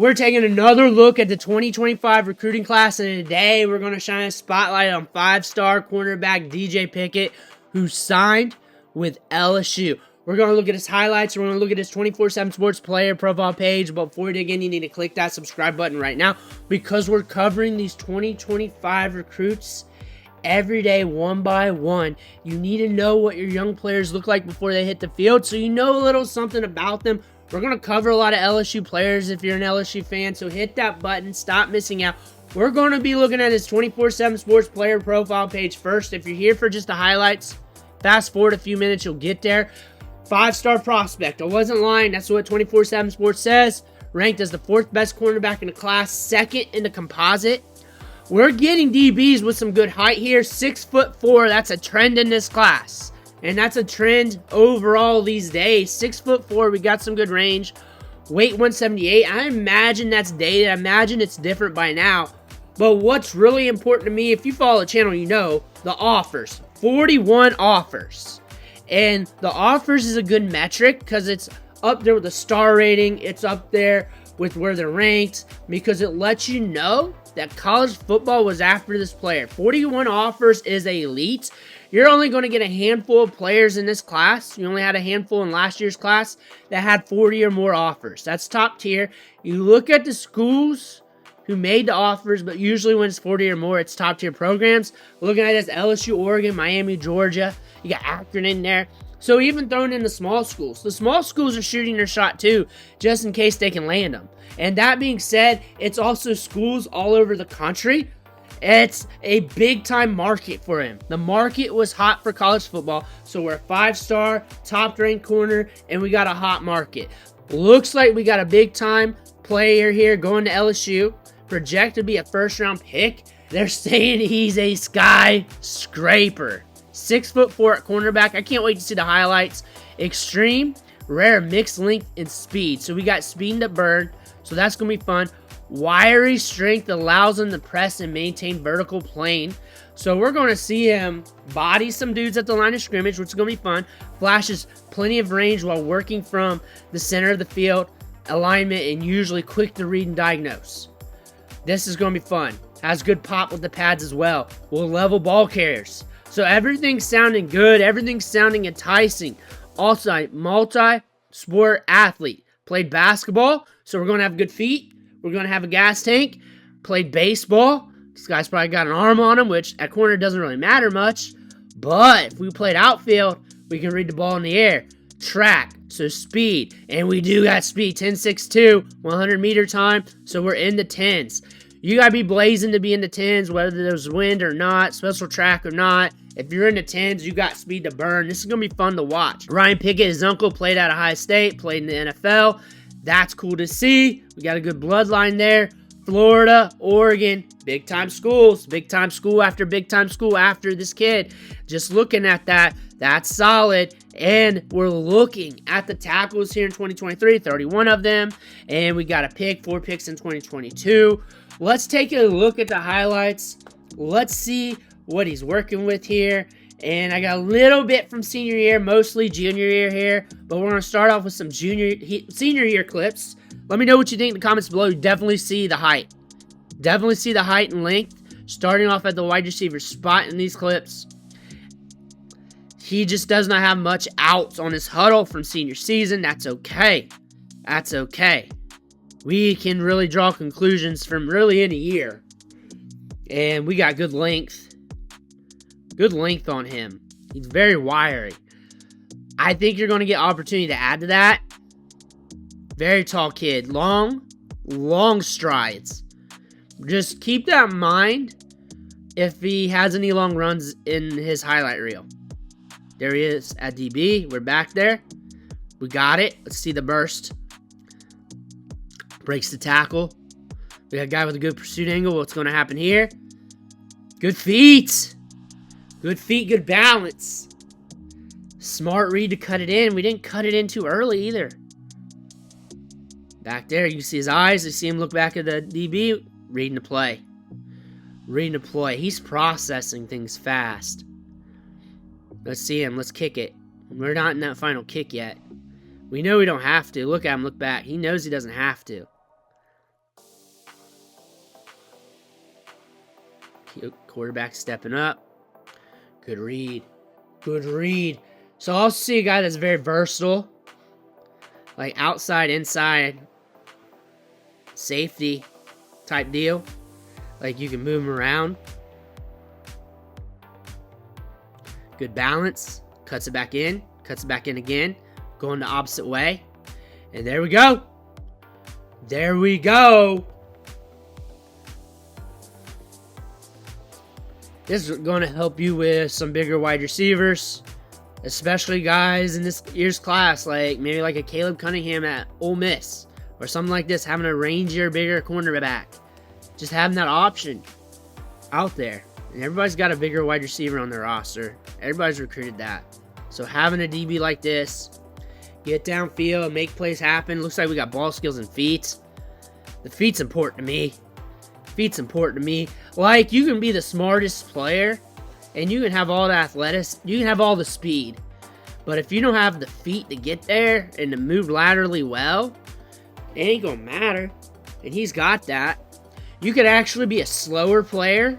We're taking another look at the 2025 recruiting class, and today we're going to shine a spotlight on 5-star cornerback DJ Pickett, who signed with LSU. We're going to look at his highlights. We're going to look at his 24/7 Sports player profile page. But before we dig in, you need to click that subscribe button right now, because we're covering these 2025 recruits every day, one by one. You need to know what your young players look like before they hit the field, so you know a little something about them. We're going to cover a lot of LSU players if you're an LSU fan, so hit that button. Stop missing out. We're going to be looking at his 24/7 Sports player profile page first. If you're here for just the highlights, fast forward a few minutes, you'll get there. 5-star prospect. I wasn't lying. That's what 24/7 Sports says. Ranked as the 4th best cornerback in the class, 2nd in the composite. We're getting DBs with some good height here. 6'4". That's a trend in this class. And that's a trend overall these days. 6'4", we got some good range. Weight 178. I imagine that's dated. I imagine it's different by now. But what's really important to me, if you follow the channel, you know the offers. 41 offers. And the offers is a good metric because it's up there with the star rating. It's up there with where they're ranked, because it lets you know that college football was after this player. 41 offers is elite. You're only going to get a handful of players in this class. You only had a handful in last year's class that had 40 or more offers. That's top tier. You look at the schools who made the offers, but usually when it's 40 or more, it's top tier programs. Looking at it as LSU, Oregon, Miami, Georgia. You got Akron in there. So even throwing in the small schools. The small schools are shooting their shot too, just in case they can land them. And that being said, it's also schools all over the country. It's a big-time market for him. The market was hot for college football, so we're a 5-star, top-ranked corner, and we got a hot market. Looks like we got a big-time player here going to LSU, projected to be a first-round pick. They're saying he's a skyscraper. 6'4" at cornerback. I can't wait to see the highlights. Extreme, rare, mixed length, and speed. So we got speed to burn, so that's going to be fun. Wiry strength allows him to press and maintain vertical plane. So we're going to see him body some dudes at the line of scrimmage, which is going to be fun. Flashes plenty of range while working from the center of the field, alignment, and usually quick to read and diagnose. This is going to be fun. Has good pop with the pads as well. Will level ball carriers. So everything's sounding good. Everything's sounding enticing. Also, multi-sport athlete. Played basketball, so we're going to have good feet. We're going to have a gas tank. Played baseball. This guy's probably got an arm on him, which at corner doesn't really matter much. But if we played outfield, we can read the ball in the air. Track, so speed. And we do got speed. 10.62, 100-meter time. So we're in the 10s. You got to be blazing to be in the 10s, whether there's wind or not, special track or not. If you're in the 10s, you got speed to burn. This is going to be fun to watch. Ryan Pickett, his uncle, played at Ohio State, played in the NFL. That's cool to see. We got a good bloodline there. Florida, Oregon, big-time schools. Big-time school after big-time school after this kid. Just looking at that, that's solid. And we're looking at the tackles here in 2023, 31 of them. And we got a pick, 4 picks in 2022. Let's take a look at the highlights. Let's see what he's working with here. And I got a little bit from senior year, mostly junior year here. But we're going to start off with some senior year clips. Let me know what you think in the comments below. You definitely see the height. Definitely see the height and length. Starting off at the wide receiver spot in these clips. He just does not have much outs on his huddle from senior season. That's okay. That's okay. We can really draw conclusions from really any year. And we got good length. Good length on him. He's very wiry. I think you're going to get opportunity to add to that. Very tall kid. Long strides. Just keep that in mind if he has any long runs in his highlight reel. There he is at DB. We're back there. We got it. Let's see the burst. Breaks the tackle. We got a guy with a good pursuit angle. What's going to happen here? Good feet. Good feet, good balance. Smart read to cut it in. We didn't cut it in too early either. Back there, you can see his eyes. You see him look back at the DB. Reading the play. Reading the play. He's processing things fast. Let's see him. Let's kick it. We're not in that final kick yet. We know we don't have to. Look at him. Look back. He knows he doesn't have to. Quarterback stepping up. Good read. Good read. So I also see a guy that's very versatile. Like outside, inside, safety type deal. Like you can move him around. Good balance. Cuts it back in. Cuts it back in again. Going the opposite way. And there we go. There we go. This is going to help you with some bigger wide receivers, especially guys in this year's class, like maybe like a Caleb Cunningham at Ole Miss or something like this, having a rangier, bigger cornerback. Just having that option out there. And everybody's got a bigger wide receiver on their roster. Everybody's recruited that. So having a DB like this, get downfield, make plays happen. Looks like we got ball skills and feet. The feet's important to me. Feet's important to me. Like, you can be the smartest player, and you can have all the athleticism, you can have all the speed. But if you don't have the feet to get there and to move laterally well, it ain't gonna matter. And he's got that. You could actually be a slower player,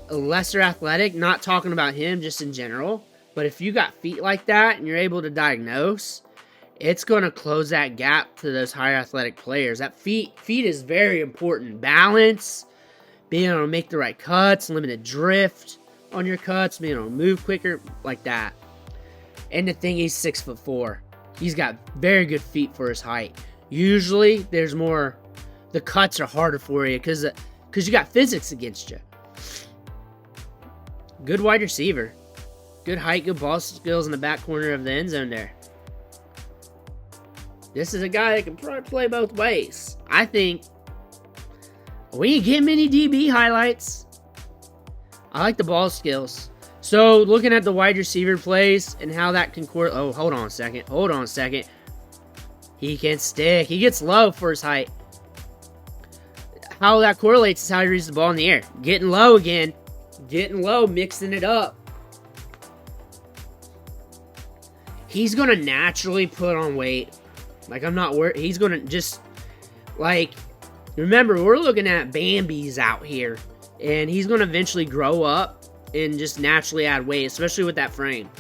a lesser athletic, not talking about him, just in general. But if you got feet like that and you're able to diagnose, it's going to close that gap to those higher athletic players. That feet is very important. Balance, being able to make the right cuts, limited drift on your cuts, being able to move quicker, like that. And the thing, he's 6'4". He's got very good feet for his height. Usually, there's more, the cuts are harder for you because you got physics against you. Good wide receiver. Good height, good ball skills in the back corner of the end zone there. This is a guy that can probably play both ways. I think we didn't get many DB highlights. I like the ball skills. So, looking at the wide receiver plays and how that can correlate. Oh, hold on a second. Hold on a second. He can stick. He gets low for his height. How that correlates is how he reads the ball in the air. Getting low again. Getting low, mixing it up. He's going to naturally put on weight. Like, I'm not worried. He's going to just, like, remember, we're looking at Bambis out here. And he's going to eventually grow up and just naturally add weight, especially with that frame.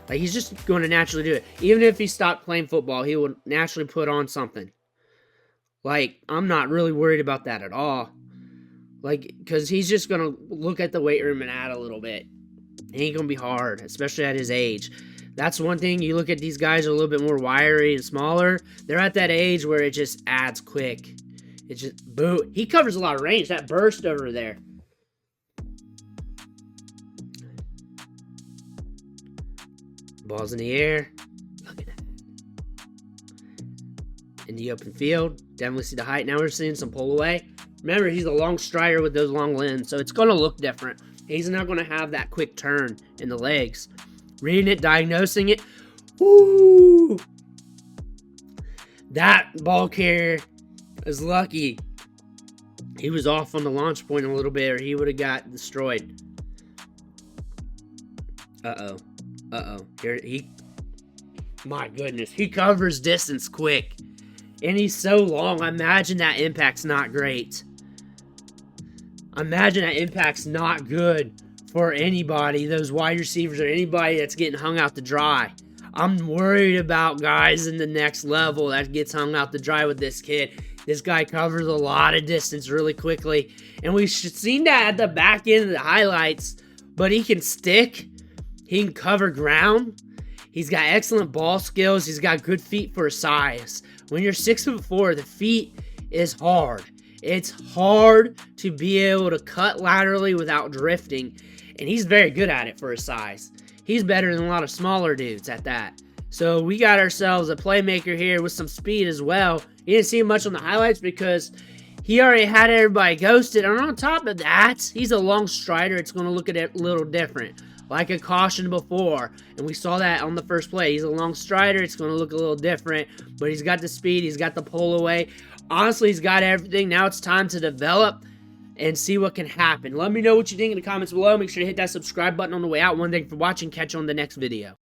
Like, he's just going to naturally do it. Even if he stopped playing football, he would naturally put on something. Like, I'm not really worried about that at all. Like, because he's just going to look at the weight room and add a little bit. It ain't going to be hard, especially at his age. That's one thing. You look at these guys are a little bit more wiry and smaller. They're at that age where it just adds quick. It's just, boom. He covers a lot of range. That burst over there. Ball's in the air. Look at that. In the open field. Definitely see the height. Now we're seeing some pull away. Remember, he's a long strider with those long limbs, so it's going to look different. He's not going to have that quick turn in the legs. Reading it, diagnosing it. Woo! That ball carrier is lucky. He was off on the launch point a little bit, or he would have got destroyed. Uh-oh. Here, my goodness, he covers distance quick. And he's so long. I imagine that impact's not great. I imagine that impact's not good for anybody, those wide receivers or anybody that's getting hung out to dry. I'm worried about guys in the next level that gets hung out to dry with this kid. This guy covers a lot of distance really quickly. And we've seen that at the back end of the highlights. But he can stick. He can cover ground. He's got excellent ball skills. He's got good feet for his size. When you're 6'4", the feet is hard. It's hard to be able to cut laterally without drifting. And he's very good at it for his size. He's better than a lot of smaller dudes at that. So we got ourselves a playmaker here with some speed as well. You didn't see him much on the highlights because he already had everybody ghosted. And on top of that, he's a long strider. It's going to look at it a little different. Like I cautioned before. And we saw that on the first play. He's a long strider. It's going to look a little different. But he's got the speed. He's got the pull away. Honestly, he's got everything. Now it's time to develop and see what can happen. Let me know what you think in the comments below. Make sure to hit that subscribe button on the way out. One thing for watching. Catch you on the next video.